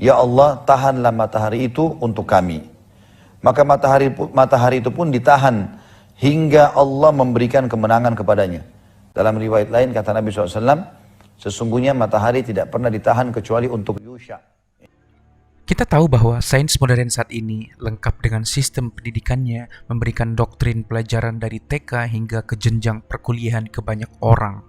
Ya Allah, tahanlah matahari itu untuk kami. Maka matahari itu pun ditahan hingga Allah memberikan kemenangan kepadanya. Dalam riwayat lain kata Nabi SAW, sesungguhnya matahari tidak pernah ditahan kecuali untuk Yusha. Kita tahu bahwa sains modern saat ini lengkap dengan sistem pendidikannya, memberikan doktrin pelajaran dari TK hingga ke jenjang perkuliahan ke banyak orang.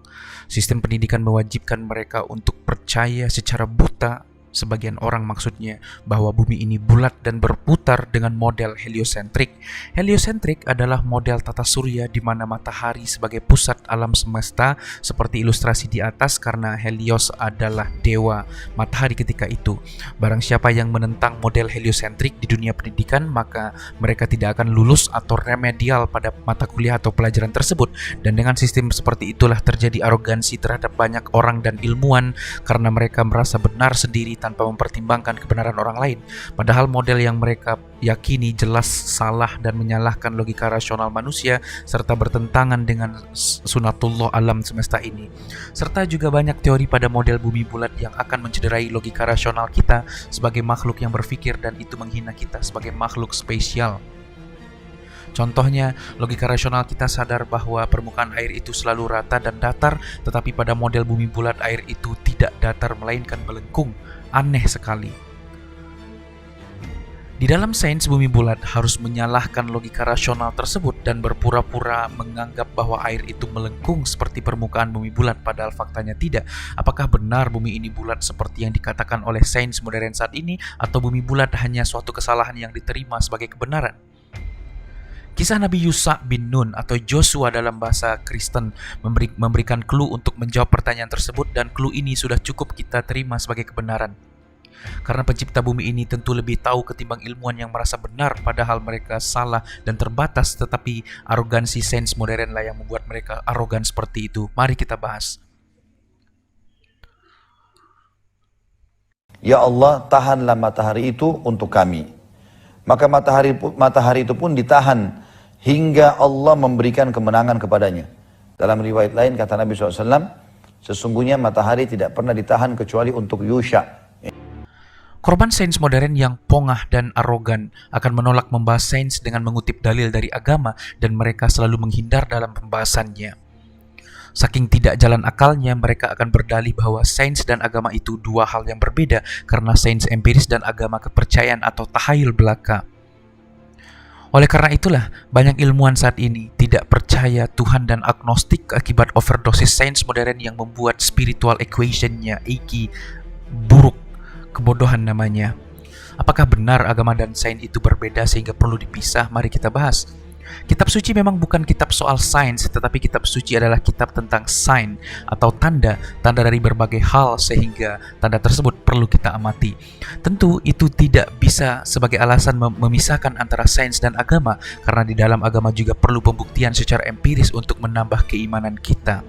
Sistem pendidikan mewajibkan mereka untuk percaya secara buta, sebagian orang maksudnya, bahwa bumi ini bulat dan berputar dengan model heliosentrik. Heliosentrik adalah model tata surya di mana matahari sebagai pusat alam semesta seperti ilustrasi di atas, karena Helios adalah dewa matahari ketika itu. Barang siapa yang menentang model heliosentrik di dunia pendidikan, maka mereka tidak akan lulus atau remedial pada mata kuliah atau pelajaran tersebut. Dan dengan sistem seperti itulah terjadi arogansi terhadap banyak orang dan ilmuwan karena mereka merasa benar sendiri tanpa mempertimbangkan kebenaran orang lain. Padahal model yang mereka yakini jelas salah dan menyalahkan logika rasional manusia serta bertentangan dengan sunatullah alam semesta ini. Serta juga banyak teori pada model bumi bulat yang akan mencederai logika rasional kita sebagai makhluk yang berpikir, dan itu menghina kita sebagai makhluk spesial. Contohnya, logika rasional kita sadar bahwa permukaan air itu selalu rata dan datar, tetapi pada model bumi bulat air itu tidak datar melainkan melengkung. Aneh sekali. Di dalam sains bumi bulat harus menyalahkan logika rasional tersebut dan berpura-pura menganggap bahwa air itu melengkung seperti permukaan bumi bulat, padahal faktanya tidak. Apakah benar bumi ini bulat seperti yang dikatakan oleh sains modern saat ini, atau bumi bulat hanya suatu kesalahan yang diterima sebagai kebenaran? Kisah Nabi Yusha bin Nun atau Joshua dalam bahasa Kristen memberikan clue untuk menjawab pertanyaan tersebut, dan clue ini sudah cukup kita terima sebagai kebenaran. Karena pencipta bumi ini tentu lebih tahu ketimbang ilmuwan yang merasa benar padahal mereka salah dan terbatas, tetapi arogansi sains modern lah yang membuat mereka arogan seperti itu. Mari kita bahas. Ya Allah, tahanlah matahari itu untuk kami. Maka matahari itu pun ditahan hingga Allah memberikan kemenangan kepadanya. Dalam riwayat lain kata Nabi SAW, sesungguhnya matahari tidak pernah ditahan kecuali untuk Yusha. Korban sains modern yang pongah dan arogan akan menolak membahas sains dengan mengutip dalil dari agama, dan mereka selalu menghindar dalam pembahasannya. Saking tidak jalan akalnya, mereka akan berdalih bahwa sains dan agama itu dua hal yang berbeda, karena sains empiris dan agama kepercayaan atau tahayul belaka. Oleh karena itulah, banyak ilmuwan saat ini tidak percaya Tuhan dan agnostik akibat overdosis sains modern yang membuat spiritual equation-nya iki buruk, kebodohan namanya. Apakah benar agama dan sains itu berbeda sehingga perlu dipisah? Mari kita bahas. Kitab suci memang bukan kitab soal sains, tetapi kitab suci adalah kitab tentang sign atau tanda dari berbagai hal, sehingga tanda tersebut perlu kita amati. Tentu itu tidak bisa sebagai alasan memisahkan antara sains dan agama, karena di dalam agama juga perlu pembuktian secara empiris untuk menambah keimanan kita.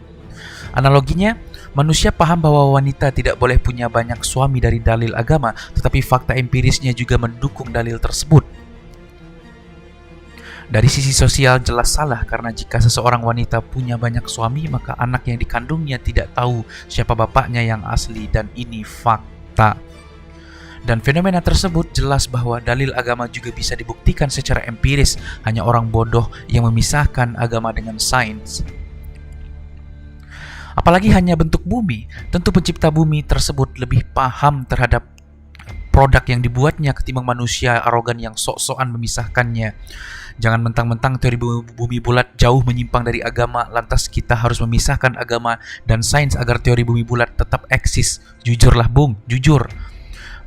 Analoginya, manusia paham bahwa wanita tidak boleh punya banyak suami dari dalil agama, tetapi fakta empirisnya juga mendukung dalil tersebut. Dari sisi sosial jelas salah, karena jika seseorang wanita punya banyak suami, maka anak yang dikandungnya tidak tahu siapa bapaknya yang asli, dan ini fakta. Dan fenomena tersebut jelas bahwa dalil agama juga bisa dibuktikan secara empiris, hanya orang bodoh yang memisahkan agama dengan sains. Apalagi hanya bentuk bumi, tentu pencipta bumi tersebut lebih paham terhadap produk yang dibuatnya ketimbang manusia arogan yang sok-sokan memisahkannya. Jangan mentang-mentang teori bumi bulat jauh menyimpang dari agama, lantas kita harus memisahkan agama dan sains agar teori bumi bulat tetap eksis. Jujurlah Bung, jujur.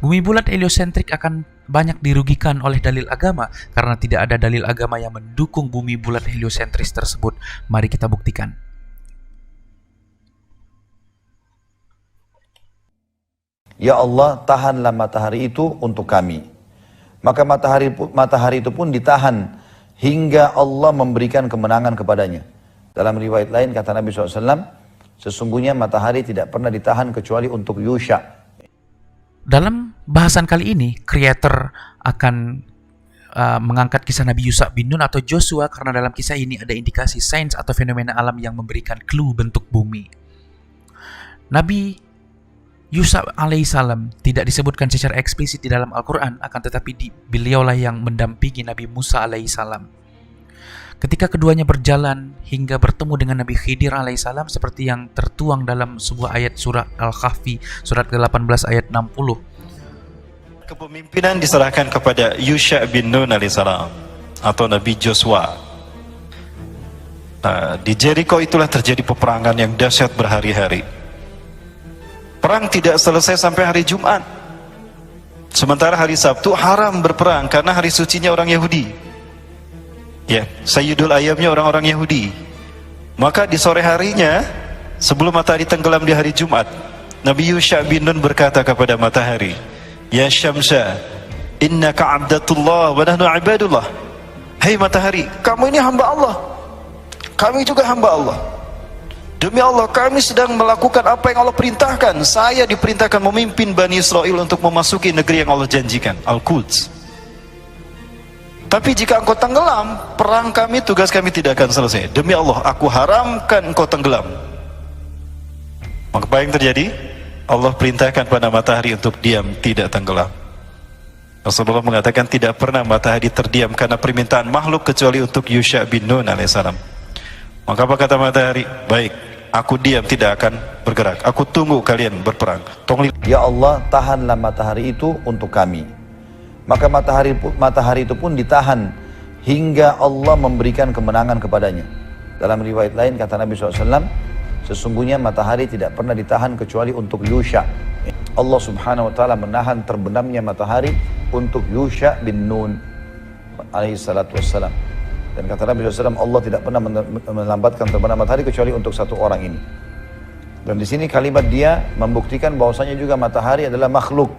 Bumi bulat heliosentrik akan banyak dirugikan oleh dalil agama, karena tidak ada dalil agama yang mendukung bumi bulat heliosentris tersebut. Mari kita buktikan. Ya Allah, tahanlah matahari itu untuk kami. Maka matahari itu pun ditahan hingga Allah memberikan kemenangan kepadanya. Dalam riwayat lain kata Nabi SAW, sesungguhnya matahari tidak pernah ditahan kecuali untuk Yusha. Dalam bahasan kali ini, kreator akan mengangkat kisah Nabi Yusha bin Nun atau Joshua, karena dalam kisah ini ada indikasi sains atau fenomena alam yang memberikan clue bentuk bumi. Nabi Yusa alaihissalam tidak disebutkan secara eksplisit di dalam Al-Quran, akan tetapi beliaulah yang mendampingi Nabi Musa alaihissalam. Ketika keduanya berjalan hingga bertemu dengan Nabi Khidir alaihissalam seperti yang tertuang dalam sebuah ayat surah Al-Kahfi, surat ke-18 ayat 60. Kepemimpinan diserahkan kepada Yusha bin Nun alaihissalam atau Nabi Joshua. Di Jericho itulah terjadi peperangan yang dahsyat berhari-hari. Perang tidak selesai sampai hari Jumat. Sementara hari Sabtu haram berperang karena hari sucinya orang Yahudi. Ya, Sayyidul Ayyamnya orang-orang Yahudi. Maka di sore harinya, sebelum matahari tenggelam di hari Jumat, Nabi Yusha bin Nun berkata kepada matahari, "Ya Syamsa, innaka abdatullah wa nahnu ibadullah." Hei matahari, kamu ini hamba Allah. Kami juga hamba Allah. Demi Allah, kami sedang melakukan apa yang Allah perintahkan. Saya diperintahkan memimpin Bani Israel untuk memasuki negeri yang Allah janjikan, Al-Quds. Tapi jika engkau tenggelam, perang kami, tugas kami tidak akan selesai. Demi Allah, aku haramkan engkau tenggelam. Maka apa yang terjadi? Allah perintahkan pada matahari untuk diam, tidak tenggelam. Rasulullah mengatakan tidak pernah matahari terdiam karena permintaan makhluk kecuali untuk Yusha bin Nun alaihissalam. Maka apa kata matahari? Baik, aku diam, tidak akan bergerak. Aku tunggu kalian berperang. Ya Allah, tahanlah matahari itu untuk kami. Maka matahari itu pun ditahan hingga Allah memberikan kemenangan kepadanya. Dalam riwayat lain kata Nabi SAW, sesungguhnya matahari tidak pernah ditahan kecuali untuk Yusha. Allah Subhanahu Wa Taala menahan terbenamnya matahari untuk Yusha bin Nun alaihi salatu wassalam. Dan kata Nabi SAW, Allah tidak pernah melambatkan terbenam matahari kecuali untuk satu orang ini. Dan di sini kalimat dia membuktikan bahwasanya juga matahari adalah makhluk.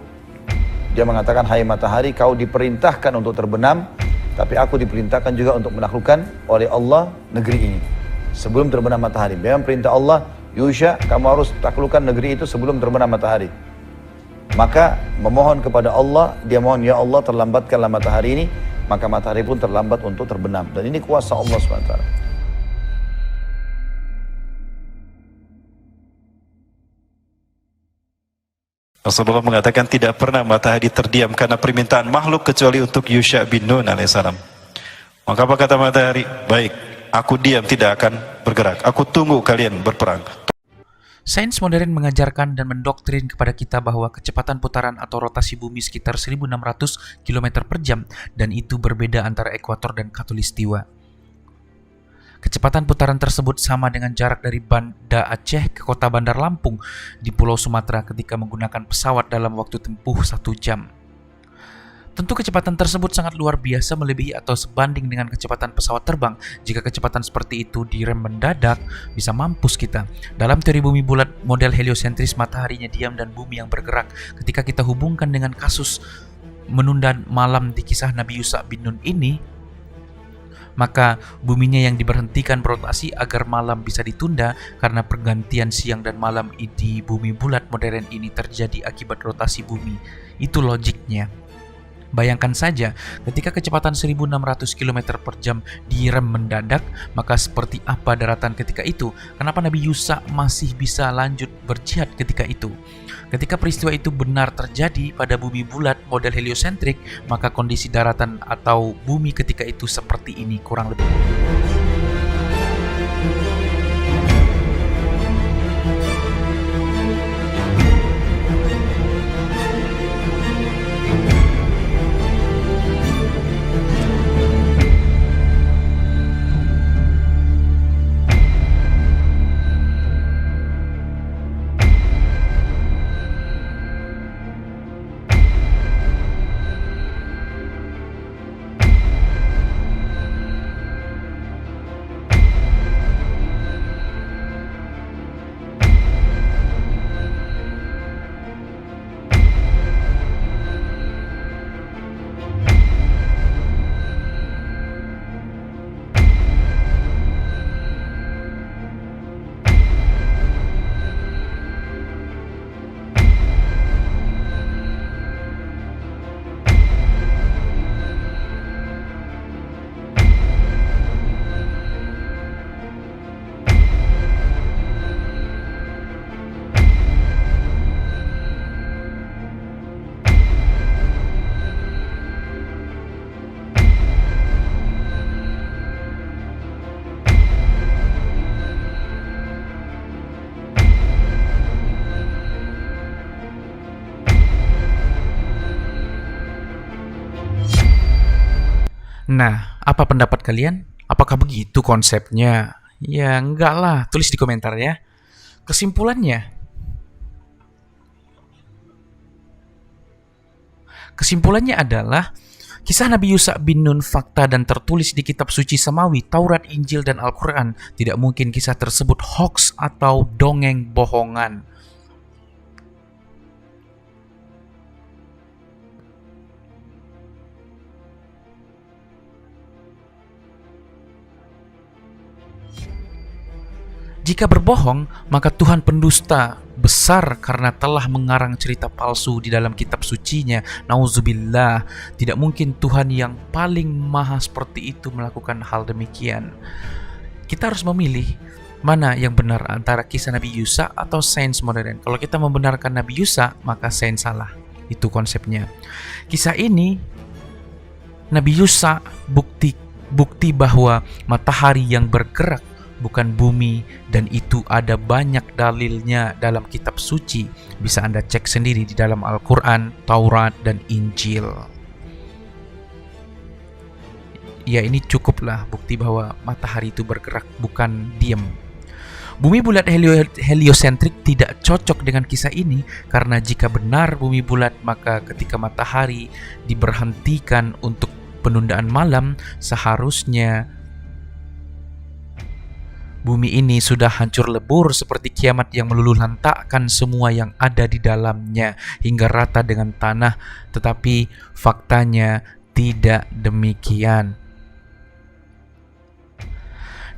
Dia mengatakan, hai matahari, kau diperintahkan untuk terbenam, tapi aku diperintahkan juga untuk menaklukkan oleh Allah negeri ini. Sebelum terbenam matahari. Memang perintah Allah, Yusha, kamu harus taklukkan negeri itu sebelum terbenam matahari. Maka memohon kepada Allah, dia mohon, ya Allah terlambatkanlah matahari ini, maka matahari pun terlambat untuk terbenam. Dan ini kuasa Allah SWT. Rasulullah mengatakan tidak pernah matahari terdiam karena permintaan makhluk kecuali untuk Yusha bin Nun alaihissalam. Maka apa kata matahari? Baik, aku diam, tidak akan bergerak. Aku tunggu kalian berperang. Sains modern mengajarkan dan mendoktrin kepada kita bahwa kecepatan putaran atau rotasi bumi sekitar 1600 km per jam, dan itu berbeda antara ekuator dan khatulistiwa. Kecepatan putaran tersebut sama dengan jarak dari Banda Aceh ke kota Bandar Lampung di Pulau Sumatera ketika menggunakan pesawat dalam waktu tempuh 1 jam. Tentu kecepatan tersebut sangat luar biasa, melebihi atau sebanding dengan kecepatan pesawat terbang. Jika kecepatan seperti itu direm mendadak, bisa mampus kita. Dalam teori bumi bulat model heliosentris, mataharinya diam dan bumi yang bergerak. Ketika kita hubungkan dengan kasus menunda malam di kisah Nabi Yusha bin Nun ini, maka buminya yang diberhentikan berotasi agar malam bisa ditunda karena pergantian siang dan malam di bumi bulat modern ini terjadi akibat rotasi bumi. Itu logiknya. Bayangkan saja, ketika kecepatan 1600 km per jam direm mendadak, maka seperti apa daratan ketika itu? Kenapa Nabi Yusha masih bisa lanjut berjihad ketika itu? Ketika peristiwa itu benar terjadi pada bumi bulat model heliosentrik, maka kondisi daratan atau bumi ketika itu seperti ini kurang lebih. Nah, apa pendapat kalian? Apakah begitu konsepnya? Ya, enggak lah. Tulis di komentar ya. Kesimpulannya adalah kisah Nabi Yusa bin Nun fakta dan tertulis di kitab suci samawi, Taurat, Injil, dan Al-Quran. Tidak mungkin kisah tersebut hoax atau dongeng bohongan. Jika berbohong, maka Tuhan pendusta besar karena telah mengarang cerita palsu di dalam kitab sucinya. Nauzubillah, tidak mungkin Tuhan yang paling maha seperti itu melakukan hal demikian. Kita harus memilih mana yang benar antara kisah Nabi Yusa atau sains modern. Kalau kita membenarkan Nabi Yusa, maka sains salah. Itu konsepnya. Kisah ini, Nabi Yusa bukti bahwa matahari yang bergerak bukan bumi, dan itu ada banyak dalilnya dalam kitab suci. Bisa Anda cek sendiri di dalam Al-Quran, Taurat, dan Injil. Ya, ini cukuplah bukti bahwa matahari itu bergerak, bukan diam. Bumi bulat heliosentrik tidak cocok dengan kisah ini, karena jika benar bumi bulat, maka ketika matahari diberhentikan untuk penundaan malam, seharusnya bumi ini sudah hancur lebur seperti kiamat yang meluluhlantakkan semua yang ada di dalamnya hingga rata dengan tanah, tetapi faktanya tidak demikian.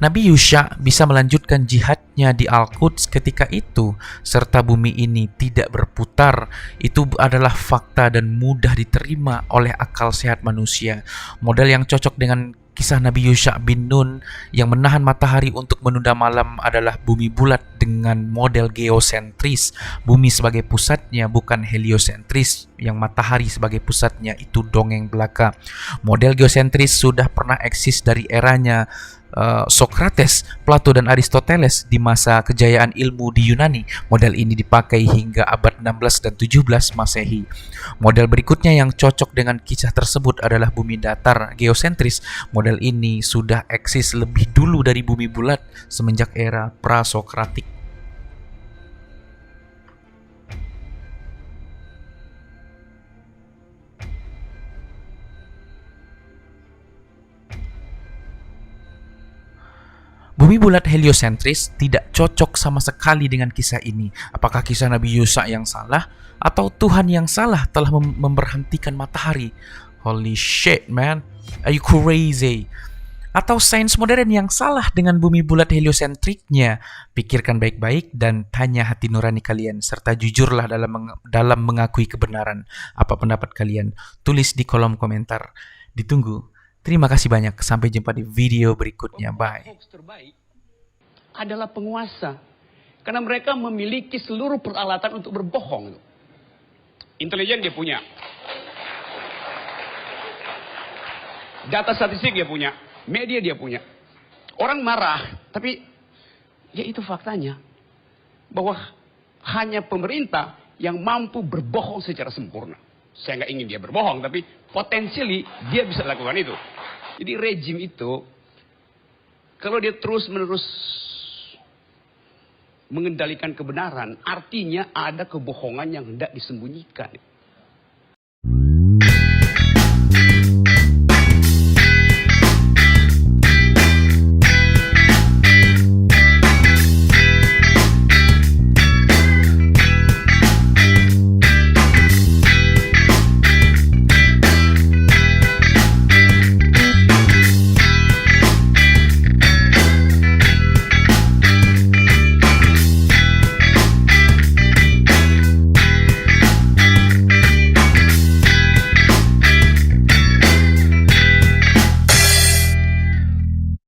Nabi Yusha bisa melanjutkan jihadnya di Al-Quds ketika itu, serta bumi ini tidak berputar. Itu adalah fakta dan mudah diterima oleh akal sehat manusia. Model yang cocok dengan kisah Nabi Yusha bin Nun yang menahan matahari untuk menunda malam adalah bumi bulat dengan model geosentris. Bumi sebagai pusatnya, bukan heliosentris yang matahari sebagai pusatnya. Itu dongeng belaka. Model geosentris sudah pernah eksis dari eranya Socrates, Plato, dan Aristoteles di masa kejayaan ilmu di Yunani. Model ini dipakai hingga abad 16 dan 17 Masehi. Model berikutnya yang cocok dengan kisah tersebut adalah bumi datar geosentris. Model ini sudah eksis lebih dulu dari bumi bulat semenjak era pra-Sokratik. Bumi bulat heliosentris tidak cocok sama sekali dengan kisah ini. Apakah kisah Nabi Yusa yang salah atau Tuhan yang salah telah memberhentikan matahari? Holy shit, man. Are you crazy? Atau sains modern yang salah dengan bumi bulat heliosentriknya? Pikirkan baik-baik dan tanya hati nurani kalian, serta jujurlah dalam mengakui kebenaran. Apa pendapat kalian? Tulis di kolom komentar. Ditunggu. Terima kasih banyak. Sampai jumpa di video berikutnya. Bye. Hoax terbaik adalah penguasa. Karena mereka memiliki seluruh peralatan untuk berbohong. Intelijen dia punya. Data statistik dia punya. Media dia punya. Orang marah. Tapi ya itu faktanya. Bahwa hanya pemerintah yang mampu berbohong secara sempurna. Saya nggak ingin dia berbohong, tapi potensially dia bisa lakukan itu. Jadi rejim itu, kalau dia terus-menerus mengendalikan kebenaran, artinya ada kebohongan yang hendak disembunyikan.